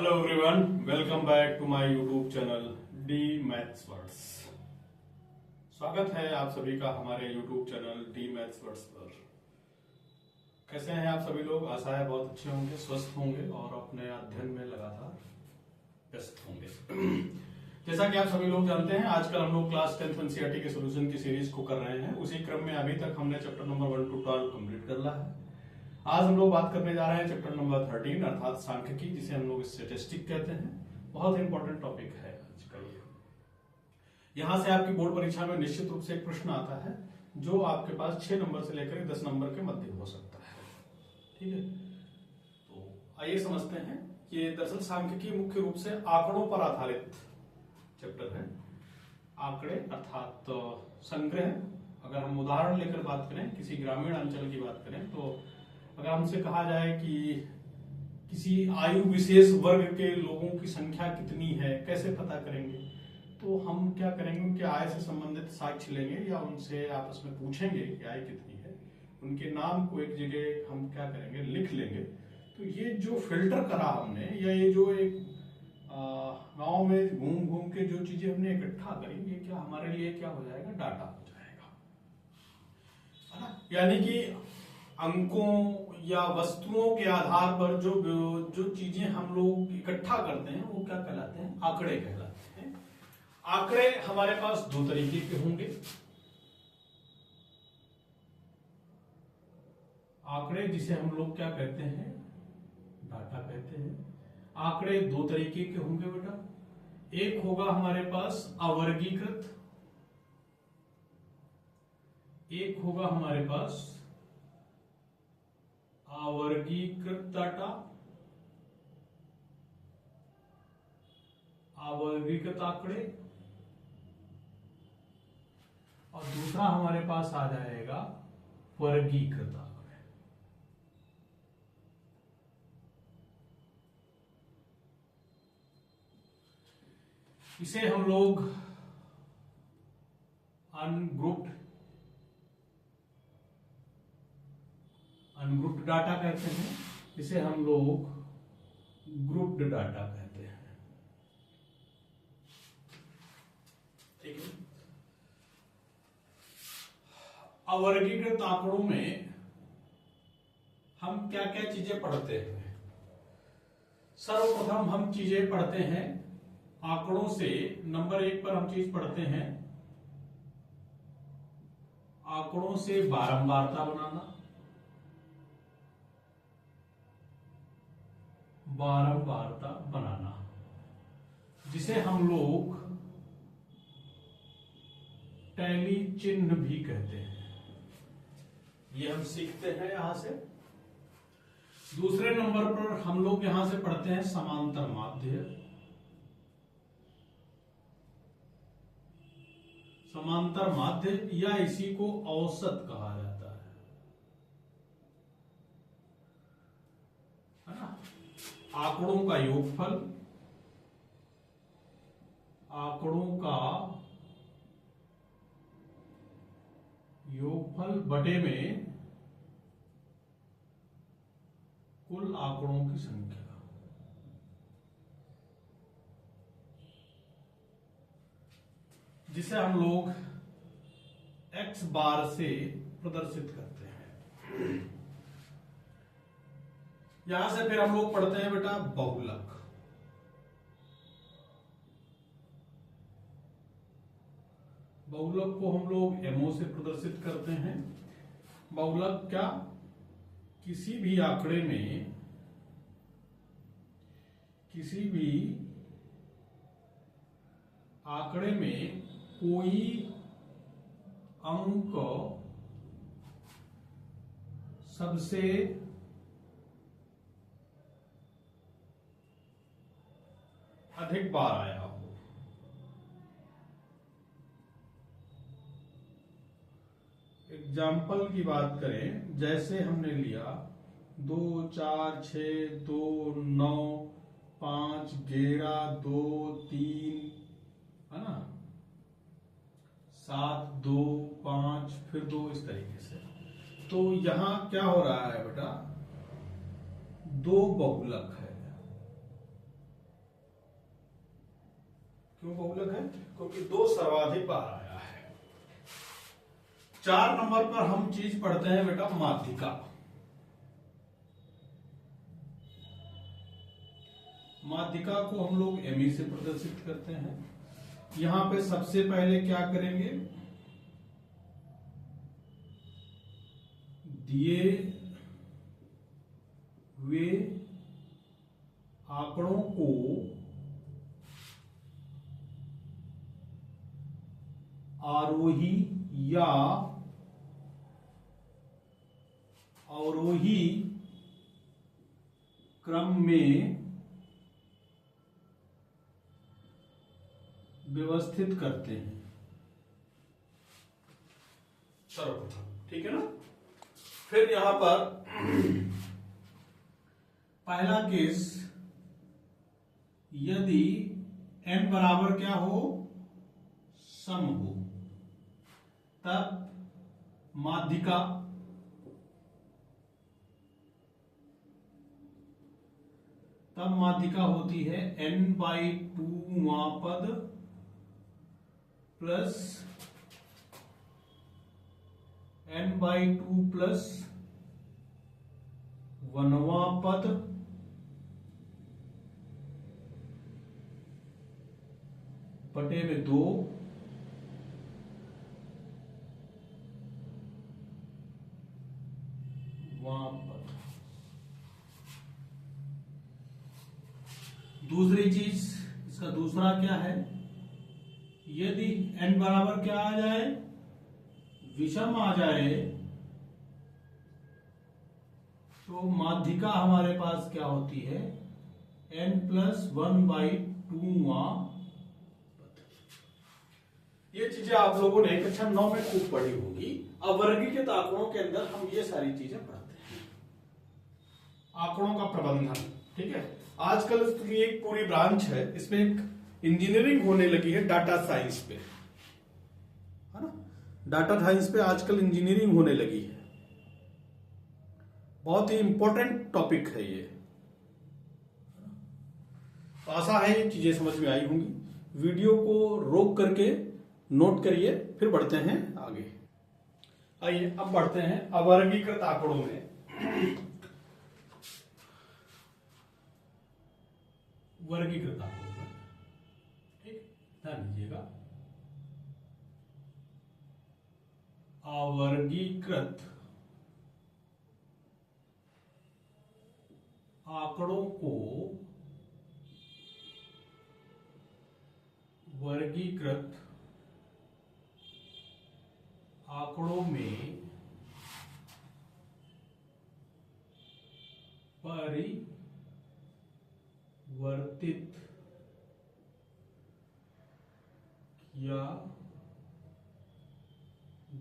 Hello everyone, welcome back to my YouTube channel D maths words. स्वागत है आप सभी का हमारे YouTube channel D maths words पर। कैसे हैं आप सभी लोग? आशा है बहुत अच्छे होंगे, स्वस्थ होंगे और अपने अध्ययन में लगातार व्यस्त होंगे। जैसा कि आप सभी लोग जानते हैं, आजकल हम लोग क्लास 10th एनसीईआरटी के सॉल्यूशन की सीरीज को कर रहे हैं। उसी क्रम में अभी तक हमने चैप्टर नंबर 1 to 12 कंप्लीट कर लिया है। आज हम लोग बात करने जा रहे हैं चैप्टर नंबर 13 अर्थात सांख्यिकी, जिसे हम लोग स्टैटिस्टिक कहते हैं। बहुत इंपॉर्टेंट टॉपिक है आज का ये। यहां से आपकी बोर्ड परीक्षा में निश्चित रूप से एक प्रश्न आता है जो आपके पास 6 नंबर से लेकर 10 नंबर के मध्य हो सकता है। ठीक है, तो आइए समझते हैं। ये दरअसल सांख्यिकी मुख्य रूप से आंकड़ों पर आधारित चैप्टर है। आंकड़े अर्थात संग्रह। अगर हम उदाहरण लेकर बात करें, किसी ग्रामीण अंचल की बात करें, तो अगर हमसे कहा जाए कि किसी आयु विशेष वर्ग के लोगों की संख्या कितनी है, कैसे पता करेंगे, तो हम क्या करेंगे, उनके आय से संबंधित साक्ष्य लेंगे या उनसे आपस में पूछेंगे कि आय कितनी है। उनके नाम को एक जगह हम क्या करेंगे, लिख लेंगे। तो ये जो फिल्टर करा हमने, या ये जो एक गांव में घूम घूम के जो चीजें हमने इकट्ठा करी, ये क्या हमारे लिए क्या हो जाएगा, डाटा हो जाएगा, है ना। यानी कि अंकों या वस्तुओं के आधार पर जो चीजें हम लोग इकट्ठा करते हैं वो क्या कहलाते हैं, आंकड़े कहलाते हैं। आंकड़े हमारे पास दो तरीके के होंगे। आंकड़े जिसे हम लोग क्या कहते हैं, डाटा कहते हैं। आंकड़े दो तरीके के होंगे बेटा। एक होगा हमारे पास अवर्गीकृत, एक होगा हमारे पास अवर्गीकृत डाटा, अवर्गीकृत आंकड़े, और दूसरा हमारे पास आ जाएगा वर्गीकृत आंकड़े। इसे हम लोग अनग्रुप्ड डाटा कहते हैं। इसे हम लोग ग्रुप्ड डाटा कहते हैं। ठीक है। अवर्गीकृत आंकड़ों में हम क्या क्या चीजें पढ़ते हैं? सर्वप्रथम हम चीजें पढ़ते हैं आंकड़ों से। नंबर 1 पर हम चीज पढ़ते हैं आंकड़ों से बारंबारता बनाना। बारंबारता बनाना, जिसे हम लोग टैली चिन्ह भी कहते हैं। ये हम सीखते हैं यहां से। दूसरे नंबर पर हम लोग यहां से पढ़ते हैं समांतर माध्य। समांतर माध्य या इसी को औसत कहा जाता है ना। आंकड़ों का योगफल, आंकड़ों का योगफल बटे में कुल आंकड़ों की संख्या। जिसे हम लोग x बार से प्रदर्शित करते हैं। यहां से फिर हम लोग पढ़ते हैं बेटा बहुलक। बहुलक को हम लोग एमओ से प्रदर्शित करते हैं। बहुलक क्या, किसी भी आंकड़े में, किसी भी आंकड़े में कोई अंक सबसे अधिक बार आया हो। एग्जाम्पल की बात करें, जैसे हमने लिया 2, 4, 6, 2, 9, 5, 11, 2, 3, है ना, 7, 2, 5, फिर 2, इस तरीके से। तो यहां क्या हो रहा है बेटा, 2 बहुलक है। क्यों बहुलक है? क्योंकि 2 सर्वाधिक बार आया है। 4 नंबर पर हम चीज पढ़ते हैं बेटा माध्यिका। माध्यिका को हम लोग एमई से प्रदर्शित करते हैं। यहां पे सबसे पहले क्या करेंगे, दिए हुए आंकड़ों को आरोही या अवरोही क्रम में व्यवस्थित करते हैं सर्वप्रथम, ठीक है ना। फिर यहां पर पहला केस, यदि n बराबर क्या हो, सम हो, तब माध्यिका होती है n/2वां पद प्लस n/2 प्लस 1वां पद बटे में 2 वां पद। दूसरी चीज, इसका दूसरा क्या है, यदि n बराबर क्या आ जाए, विषम आ जाए, तो माध्यिका हमारे पास क्या होती है, n+1/2वां पद। ये चीजें आप लोगों ने कक्षा 9 में खूब पढ़ी होगी। अवर्गीकृत आंकड़ों के अंदर हम ये सारी चीजें पढ़ते हैं, आंकड़ों का प्रबंधन, ठीक है। आजकल इसकी एक पूरी ब्रांच है, इसमें एक इंजीनियरिंग होने लगी है डाटा साइंस पे, है ना। डाटा साइंस पे आजकल इंजीनियरिंग होने लगी है, बहुत ही इंपॉर्टेंट टॉपिक है ये। तो आशा है ये चीजें समझ में आई होंगी। वीडियो को रोक करके नोट करिए, फिर बढ़ते हैं आगे। आइए अब बढ़ते हैं अवर्गीकृत आंकड़ों में। वर्गीकृत आंकड़ों में, ठीक, ध्यान दीजिएगा। अवर्गीकृत आंकड़ों को वर्गीकृत आंकड़ों में परिवर्तित किया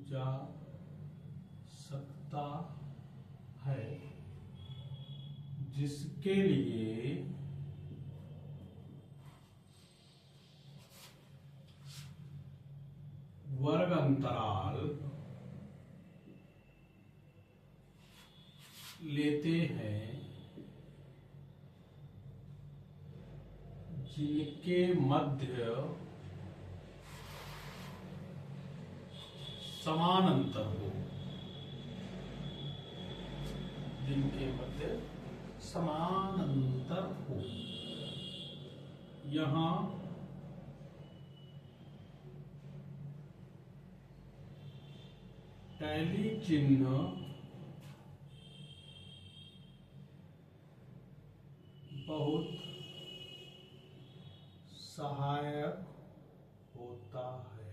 जा सकता है, जिसके लिए वर्ग अंतराल लेते हैं, जिनके मध्य समान अंतर हो, जिनके मध्य समान अंतर हो। यहां टैली चिन्ह बहुत सहायक होता है।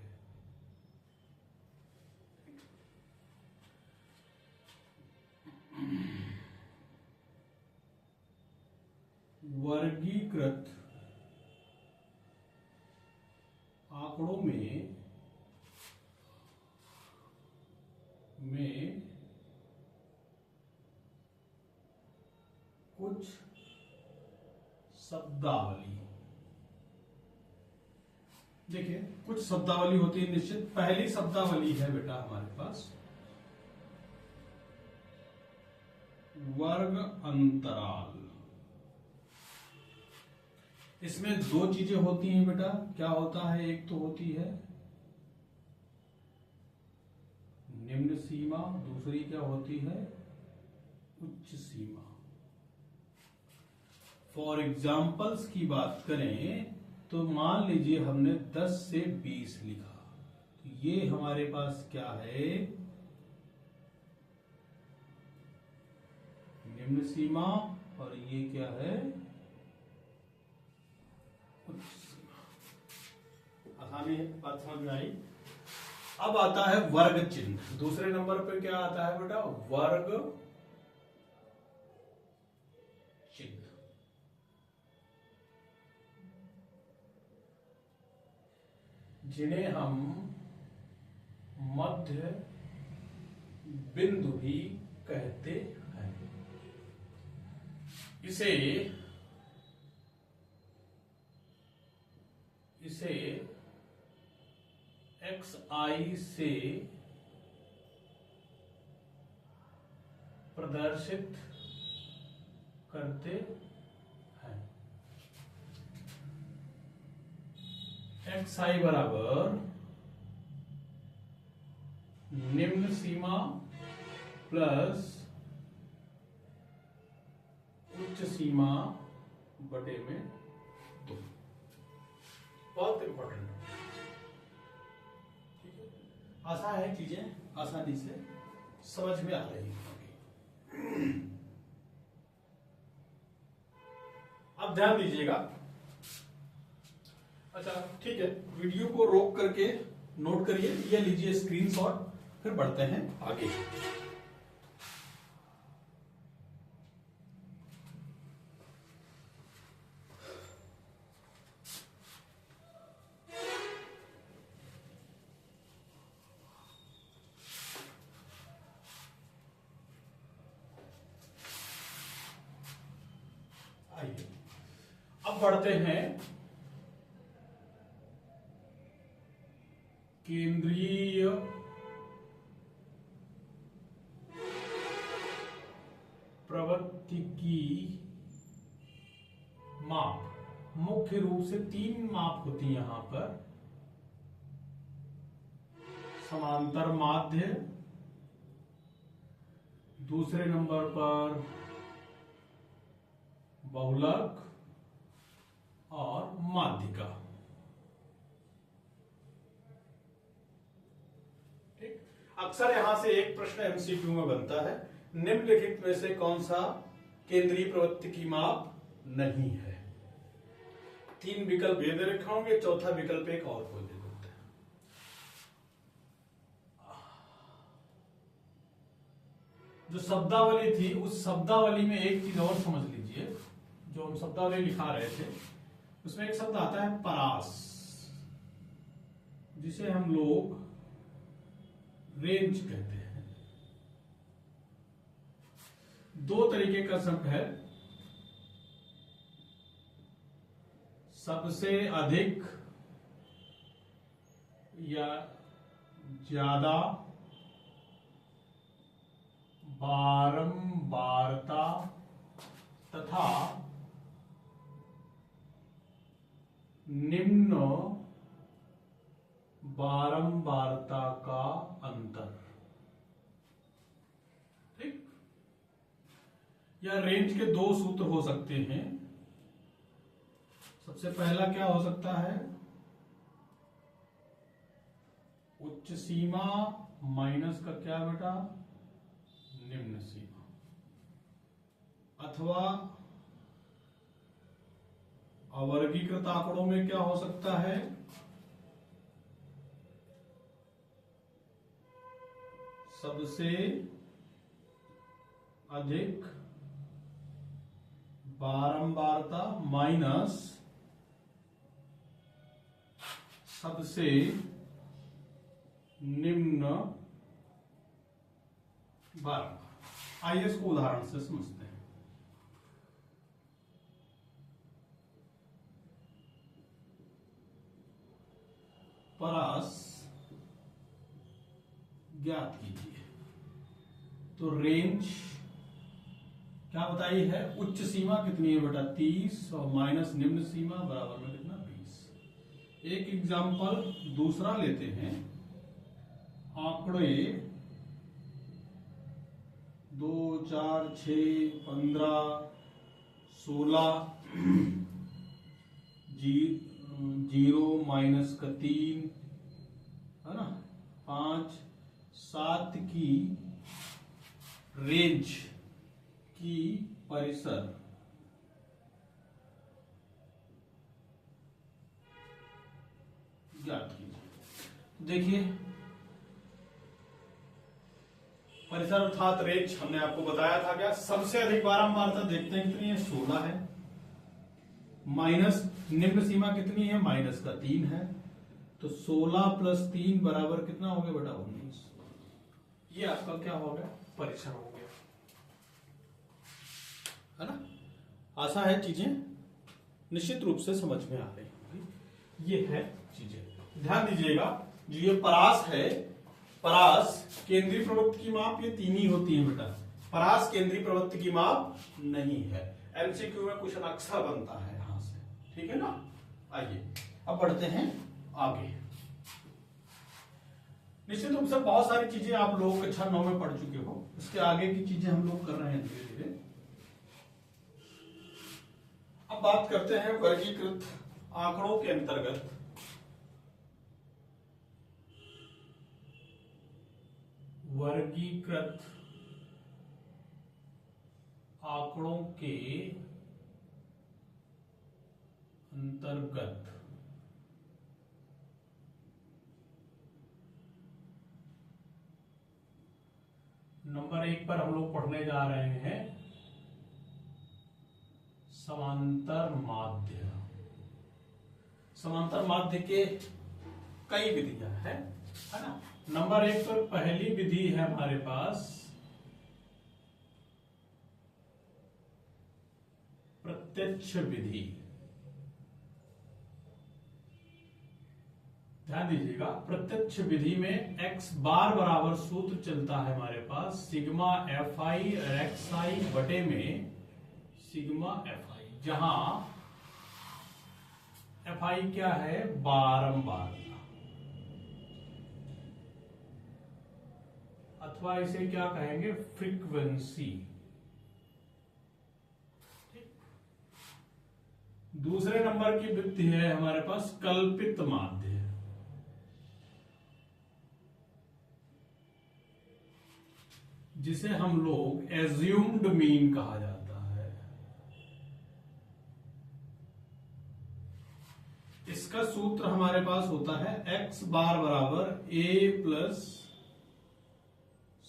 वर्गीकृत आंकड़ों में कुछ शब्दावली, देखिए कुछ शब्दावली होती है निश्चित। पहली शब्दावली है बेटा हमारे पास वर्ग अंतराल। इसमें दो चीजें होती हैं बेटा, क्या होता है, एक तो होती है निम्न सीमा, दूसरी क्या होती है, उच्च सीमा। फॉर एग्जाम्पल्स की बात करें तो मान लीजिए हमने 10 से 20 लिखा, तो ये हमारे पास क्या है, निम्न सीमा, और ये क्या है, उच्च सीमा। आसानी बात समझ में आई। अब आता है वर्ग चिन्ह। दूसरे नंबर पे क्या आता है बेटा, वर्ग चिन्ह। जिन्हें हम मध्य बिंदु भी कहते हैं। इसे xi से प्रदर्शित करते हैं। xi बराबर निम्न सीमा प्लस उच्च सीमा बटे में 2। बहुत इंपॉर्टेंट, ठीक है। आसान है, चीजें आसानी से समझ में आ रही होंगी। अब ध्यान दीजिएगा। अच्छा ठीक है, वीडियो को रोक करके नोट करिए, ये लीजिए स्क्रीनशॉट, फिर बढ़ते हैं आगे। आइए अब बढ़ते हैं केंद्रीय प्रवृत्ति की माप। मुख्य रूप से 3 माप होती है यहां पर, समांतर माध्य, दूसरे नंबर पर बहुलक और माध्यिका। ठीक, अक्सर यहां से एक प्रश्न एमसीक्यू में बनता है, निम्नलिखित में से कौन सा केंद्रीय प्रवृत्ति की माप नहीं है। 3 विकल्प ये दे रखे होंगे, चौथा विकल्प एक और कोई दे देते हैं। जो शब्दावली थी, उस शब्दावली में एक चीज और समझ लीजिए, जो हम शब्दावली लिखा रहे थे उसमें एक शब्द आता है परास, जिसे हम लोग रेंज कहते हैं। 2 तरीके का शब्द है, सबसे अधिक या ज्यादा बारंबारता तथा निम्न बारंबारता का अंतर। ठीक, या रेंज के 2 सूत्र हो सकते हैं। सबसे पहला क्या हो सकता है, उच्च सीमा माइनस का क्या बेटा, निम्न सीमा, अथवा अवर्गीकृत आंकड़ों में क्या हो सकता है, सबसे अधिक बारंबारता माइनस सबसे निम्न बारंबार। आइए इसको उदाहरण से समझते हैं। परास ज्ञात कीजिए, तो रेंज क्या बताई है, उच्च सीमा कितनी है बेटा 30 और माइनस निम्न सीमा बराबर में कितना 20। एक एग्जाम्पल दूसरा लेते हैं, आंकड़े 2, 4, 6, 15, 16, 0 माइनस का 3 है ना, 5, 7 की रेंज की परिसर ज्ञात कीजिए। देखिए परिसर अर्थात रेंज हमने आपको बताया था क्या, सबसे अधिक बारंबारता देखते हैं कितनी है 16 है, माइनस निम्न सीमा कितनी है माइनस का 3 है, तो 16 प्लस 3 बराबर कितना हो गया बेटा 19। ये आपका क्या हो गया, परिसर हो गया, है ना। आशा है चीजें निश्चित रूप से समझ में आ रही होंगी। ये है चीजें, ध्यान दीजिएगा। जो ये परास है, परास केंद्रीय प्रवृत्ति की माप ये 3 ही होती है बेटा, परास केंद्रीय प्रवृत्ति की माप नहीं है। एमसीक्यू में क्वेश्चन अक्सर बनता है यहां से, ठीक है ना। आइए अब बढ़ते हैं आगे। निश्चित रूप से बहुत सारी चीजें आप लोग कक्षा 9 में पढ़ चुके हो, इसके आगे की चीजें हम लोग कर रहे हैं धीरे धीरे। अब बात करते हैं वर्गीकृत आंकड़ों के अंतर्गत वर्गीकृत आंकड़ों के अंतर्गत नंबर 1 पर हम लोग पढ़ने जा रहे हैं समांतर माध्य। समांतर माध्य के कई विधियां हैं, है ना। नंबर 1 पर पहली विधि है हमारे पास प्रत्यक्ष विधि। ध्यान दीजिएगा, प्रत्यक्ष विधि में x बार बराबर सूत्र चलता है हमारे पास सिग्मा एफ आई एक्स आई बटे में सिग्मा एफ आई, जहां एफ आई क्या है बारंबारता, अथवा इसे क्या कहेंगे फ्रीक्वेंसी। दूसरे नंबर की विधि है हमारे पास कल्पित माध्य, जिसे हम लोग एज्यूम्ड मीन कहा जाता है। इसका सूत्र हमारे पास होता है x बार बराबर a plus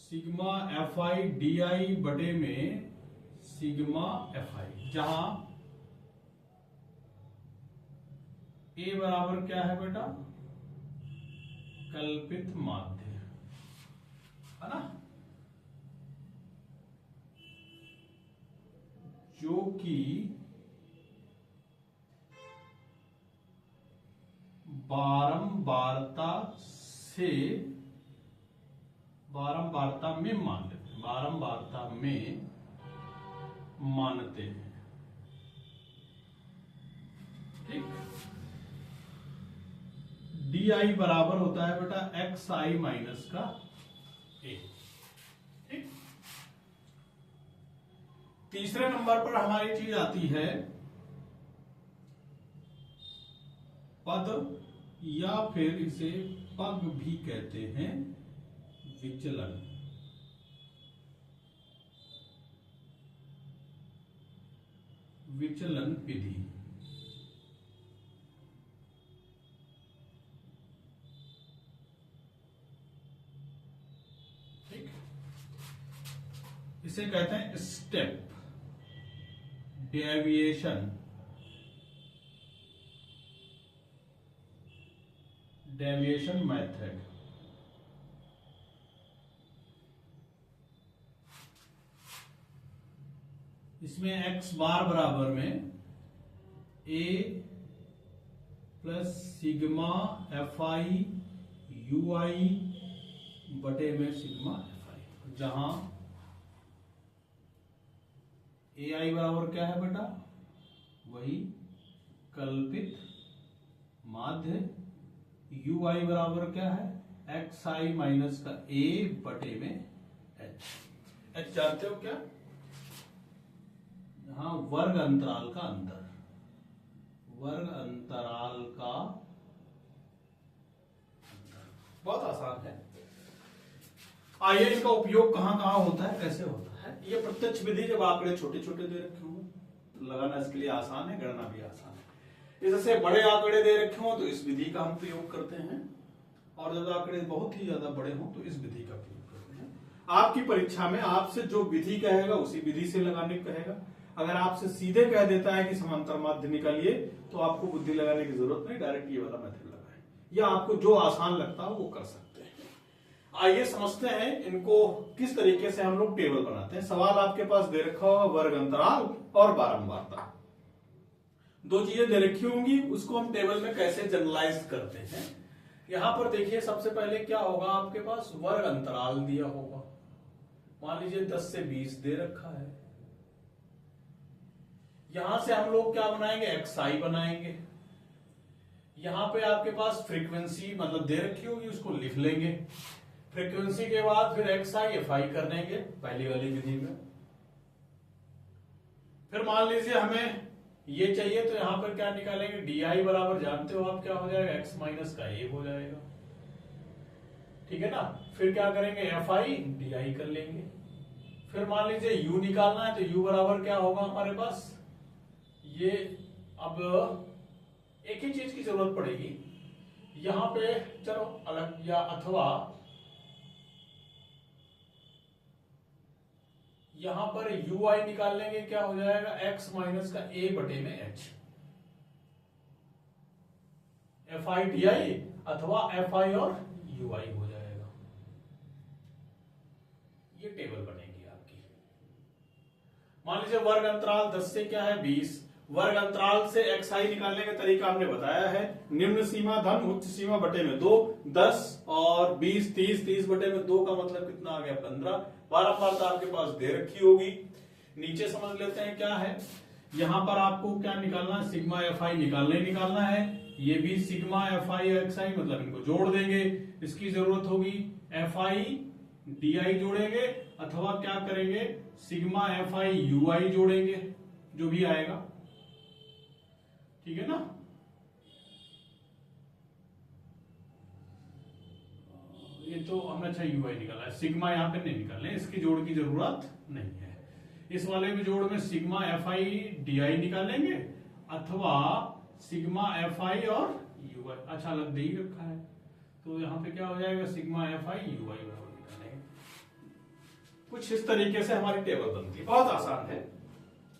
sigma F I D I बटे में सिग्मा एफ आई, जहां a बराबर क्या है बेटा कल्पित माध्य, है ना, जो कि बारंबारता में मान लेते हैं, बारंबारता में मानते हैं, ठीक। डी आई बराबर होता है बेटा एक्स आई माइनस का ए, ठीक। तीसरे नंबर पर हमारी चीज आती है पद, या फिर इसे पग भी कहते हैं, विचलन। विचलन विधि, ठीक। इसे कहते हैं स्टेप डेविएशन, डेविएशन मेथड। इसमें x बार बराबर में a plus sigma F I U I बटे में सिग्मा एफ आई, जहां ए आई बराबर क्या है बेटा, वही कल्पित माध्य, यू आई बराबर क्या है, एक्स आई माइनस का ए बटे में एच। एच जानते हो क्या, यहां वर्ग अंतराल का अंतर, वर्ग अंतराल का अंतर। बहुत आसान है। आइए इनका उपयोग कहां कहां होता है, कैसे होता है। ये प्रत्यक्ष विधि जब आंकड़े छोटे छोटे दे रखे हों, लगाना इसके लिए आसान है, गणना भी आसान है। इससे बड़े आंकड़े दे रखे हों तो इस विधि का हम प्रयोग करते हैं, और जब आंकड़े बहुत ही ज्यादा बड़े हों तो इस विधि का प्रयोग करते हैं। आपकी परीक्षा में आपसे जो विधि कहेगा उसी विधि से लगाने को कहेगा। अगर आपसे सीधे कह देता है कि समांतर माध्य निकालिए तो आपको बुद्धि लगाने की जरूरत नहीं, डायरेक्ट ये वाला मेथड लगाएं, या आपको जो आसान लगता है वो कर सकते हैं। आइए समझते हैं इनको किस तरीके से हम लोग टेबल बनाते हैं। सवाल आपके पास दे रखा होगा वर्ग अंतराल और बारंबारता, दो चीजें दे रखी होंगी, उसको हम टेबल में कैसे जनरलाइज करते हैं। यहां पर देखिए सबसे पहले क्या होगा, आपके पास वर्ग अंतराल दिया होगा, मान लीजिए 10 से 20 दे रखा है। यहां से हम लोग क्या बनाएंगे, एक्स आई बनाएंगे। यहां पे आपके पास फ्रीक्वेंसी मतलब दे रखी होगी, उसको लिख लेंगे। फ्रीक्वेंसी के बाद फिर एक्स आई एफ आई कर देंगे पहली वाली विधि में। फिर मान लीजिए हमें ये चाहिए तो यहां पर क्या निकालेंगे, डी आई बराबर जानते हो आप क्या हो जाएगा, एक्स माइनस का ए हो जाएगा, ठीक है ना। फिर क्या करेंगे, एफ आई डी आई कर लेंगे। फिर मान लीजिए यू निकालना है तो यू बराबर क्या होगा हमारे पास, ये अब एक ही चीज की जरूरत पड़ेगी यहां पे, चलो अलग, या अथवा यहां पर यू आई निकाल लेंगे, क्या हो जाएगा, एक्स माइनस का ए बटे में H, F I D I अथवा एफ आई और यू आई हो जाएगा। ये टेबल बनेगी आपकी। मान लीजिए वर्ग अंतराल 10 से क्या है 20, वर्ग अंतराल से एक्स आई निकालने का तरीका हमने बताया है, निम्न सीमा धन उच्च सीमा बटे में 2, 10 और 20 30, 30 बटे में 2 का मतलब कितना आ गया 15। बारंबारता आपके पास दे रखी होगी। नीचे समझ लेते हैं क्या है, यहां पर आपको क्या निकालना है, सिग्मा एफ आई निकालना है। ये भी सिग्मा एफ आई एक्स आई मतलब इनको जोड़ देंगे, इसकी जरूरत होगी एफ आई डी आई जोड़ेंगे, अथवा क्या करेंगे सिग्मा एफ आई यू आई जोड़ेंगे, जो भी आएगा, ठीक है ना। ये तो हमने अच्छा यू आई निकाला है, सिग्मा यहां पे नहीं निकालने, इसकी जोड़ की जरूरत नहीं है। इस वाले में जोड़ में sigma F I D I निकालेंगे, अथवा सिग्मा एफ आई और यू आई, अच्छा अलग दे ही रखा है तो यहां पे क्या हो जाएगा, सिग्मा एफ आई यू आई निकालेंगे। कुछ इस तरीके से हमारी टेबल बनती है, बहुत आसान है।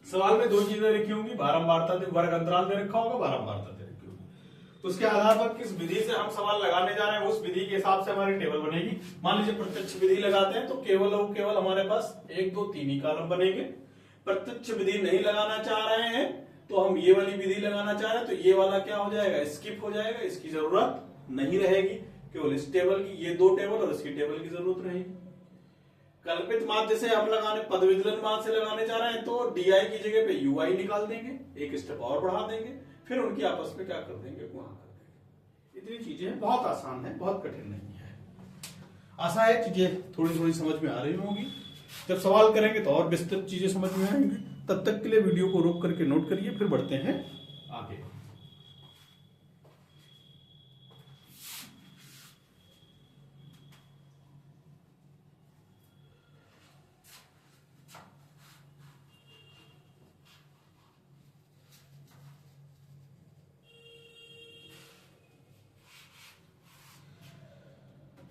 सवाल में दो चीजें लिखी होंगी, बारंबारता वर्ग अंतराल दे रखा होगा, बारंबारता दे रखी होगी, उसके आधार पर किस विधि से हम सवाल लगाने जा रहे हैं उस विधि के हिसाब से हमारी टेबल बनेगी। मान लीजिए प्रत्यक्ष विधि लगाते हैं तो केवल और केवल हमारे पास 1 2 3 ही कॉलम बनेंगे। प्रत्यक्ष विधि नहीं लगाना चाह रहे हैं तो हम ये वाली विधि लगाना चाह रहे हैं तो ये वाला क्या हो जाएगा, स्किप हो जाएगा, इसकी जरूरत नहीं रहेगी, केवल इस टेबल की, ये 2 टेबल और इसकी टेबल की जरूरत रहेगी। कल्पित माध्य से हम लगाने, पद विचलन माध्य से लगाने जा रहे हैं तो डी आई की जगह पे यू आई निकाल देंगे, एक स्टेप और बढ़ा देंगे, फिर उनकी आपस में क्या कर देंगे, गुणा कर देंगे। इतनी चीजें हैं, बहुत आसान है, बहुत कठिन नहीं है। आशा है चीजें थोड़ी थोड़ी समझ में आ रही होंगी, जब सवाल करेंगे तो और विस्तृत चीजें समझ में आएंगी। तब तक के लिए वीडियो को रोक करके नोट करिए, फिर बढ़ते हैं आगे।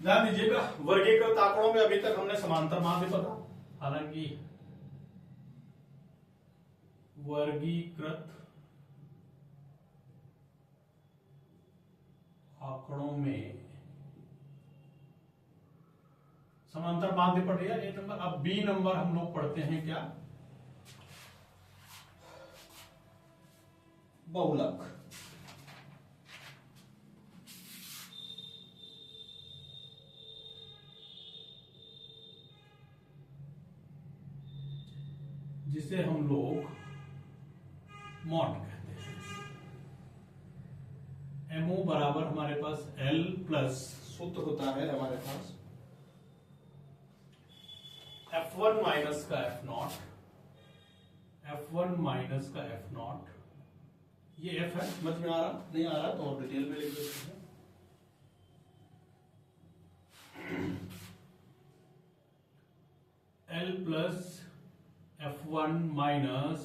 ध्यान दीजिएगा, वर्गीकृत आंकड़ों में अभी तक हमने समांतर माध्य पढ़ा, हालांकि वर्गीकृत आंकड़ों में समांतर माध्य पढ़ लिया, एक नंबर। अब बी नंबर हम लोग पढ़ते हैं क्या, बहुलक। जिसे हम लोग मॉड कहते हैं। MO बराबर हमारे पास L प्लस सूत्र होता है हमारे पास F1 माइनस का F0, F1 माइनस का F0। ये F है, समझ में आ रहा? नहीं आ रहा तो और डिटेल में लिख देते हैं। L plus F1 minus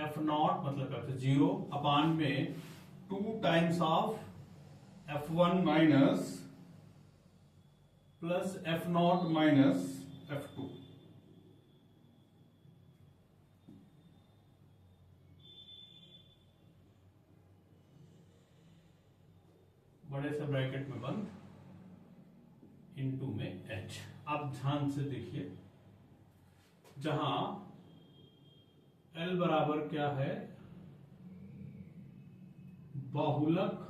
F0 मतलब F0 अपान में 2 times of F1 minus plus F0 minus F2। बड़े से ब्रैकेट में बंद, इनटू में H। आप ध्यान से देखिए, जहां L बराबर क्या है, बहुलक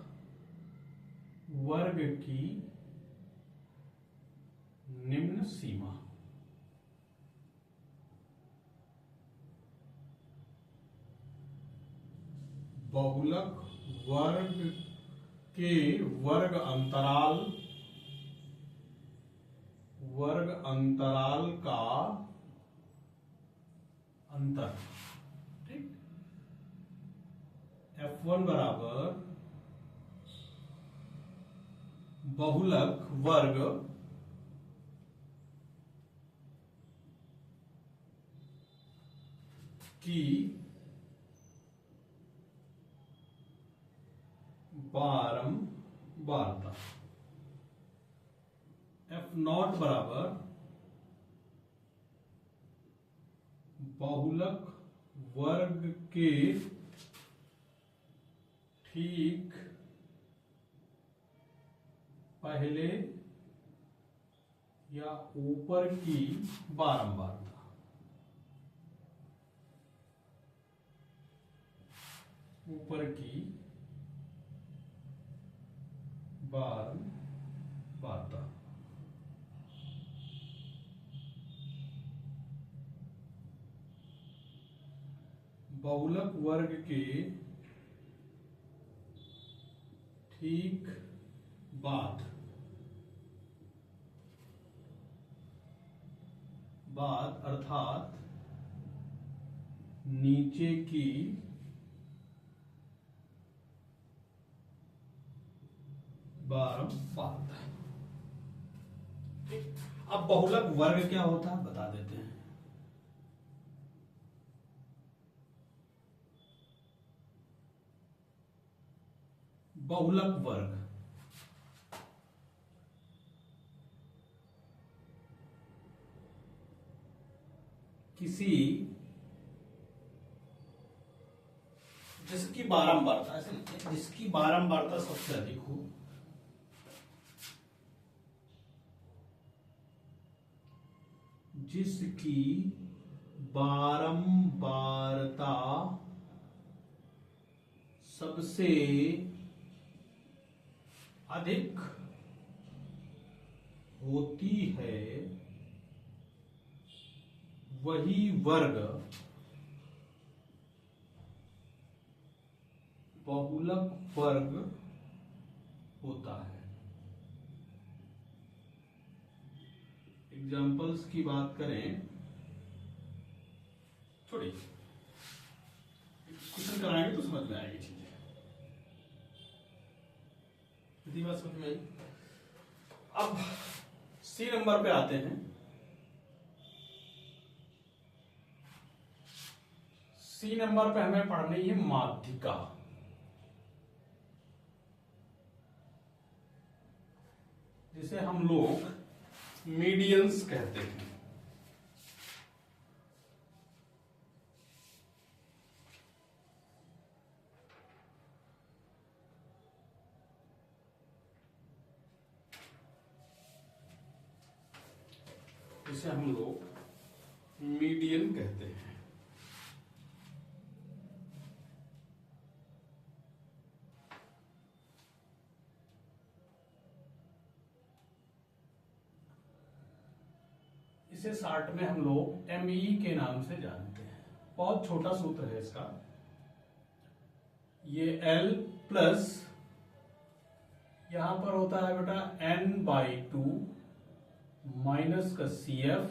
वर्ग की निम्न सीमा। बहुलक वर्ग के वर्ग अंतराल का अंतर। ठीक, F1 बराबर बहुलक वर्ग की बारंबारता। F0 बराबर बहुलक वर्ग के ठीक पहले या ऊपर की बारंबारता। ऊपर की बारंबारता। बहुलक वर्ग के ठीक बाद अर्थात नीचे की बारंबारता। ठीक, अब बहुलक वर्ग क्या होता है बता देते हैं। बहुलक वर्ग किसी जिसकी बारंबारता, ऐसे लिखते हैं, जिसकी बारंबारता सबसे अधिक हो, जिसकी बारंबारता सबसे अधिक होती है, वही वर्ग बहुलक वर्ग होता है। एग्जाम्पल्स की बात करें, छोड़िए, क्वेश्चन कराएंगे तो समझ में आएगी चीजें। इतनी बात समझ में आई। अब सी नंबर पे आते हैं। सी नंबर पे हमें पढ़नी है माध्यिका। जिसे हम लोग मीडियंस कहते हैं। जिसे हम लोग मीडियन कहते हैं। इसे शॉर्ट में हम लोग ME के नाम से जानते हैं। बहुत छोटा सूत्र है इसका। ये L प्लस यहां पर होता है बेटा n/2 माइनस का CF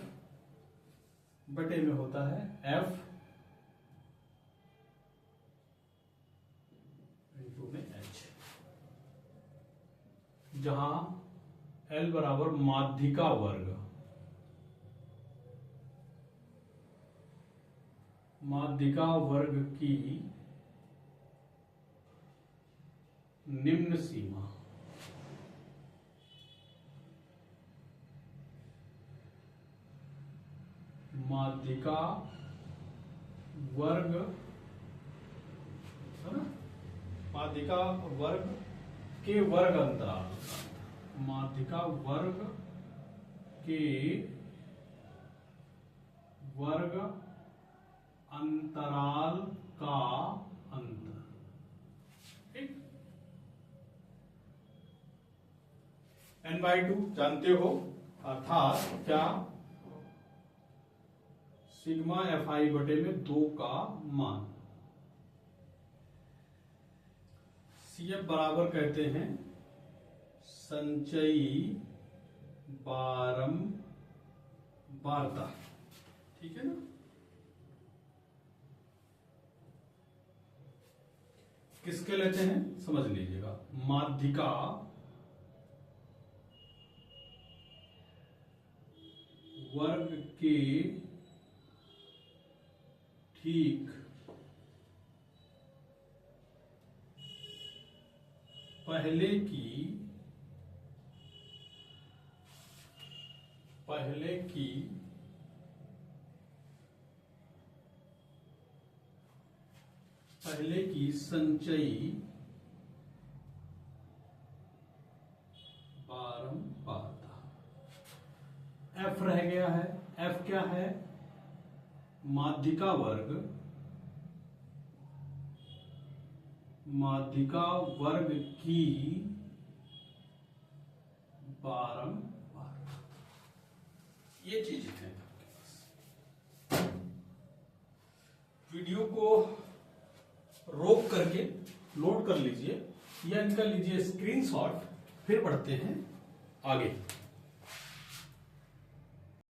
बटे में होता है F इंटू में H, जहां L बराबर माध्यिका वर्ग, माध्यिका वर्ग की निम्न सीमा, माध्यिका वर्ग है ना, माध्यिका वर्ग के वर्ग अंतराल, माध्यिका वर्ग के वर्ग अंतराल का अंतर, ठीक। n/2 जानते हो, अर्थात क्या, सिग्मा FI बटे में 2 का मान। CF बराबर कहते हैं संचयी बारंबारता, ठीक है ना। किसके लेते हैं समझ लीजिएगा, माध्यिका वर्ग के ठीक पहले की संचयी बारंबारता F रह गया है। F क्या है, माध्यिका वर्ग की बारंबारता, ये चीज है आपके पास। वीडियो को रोक करके नोट कर लीजिए या इनका लीजिए स्क्रीनशॉट, फिर बढ़ते हैं आगे।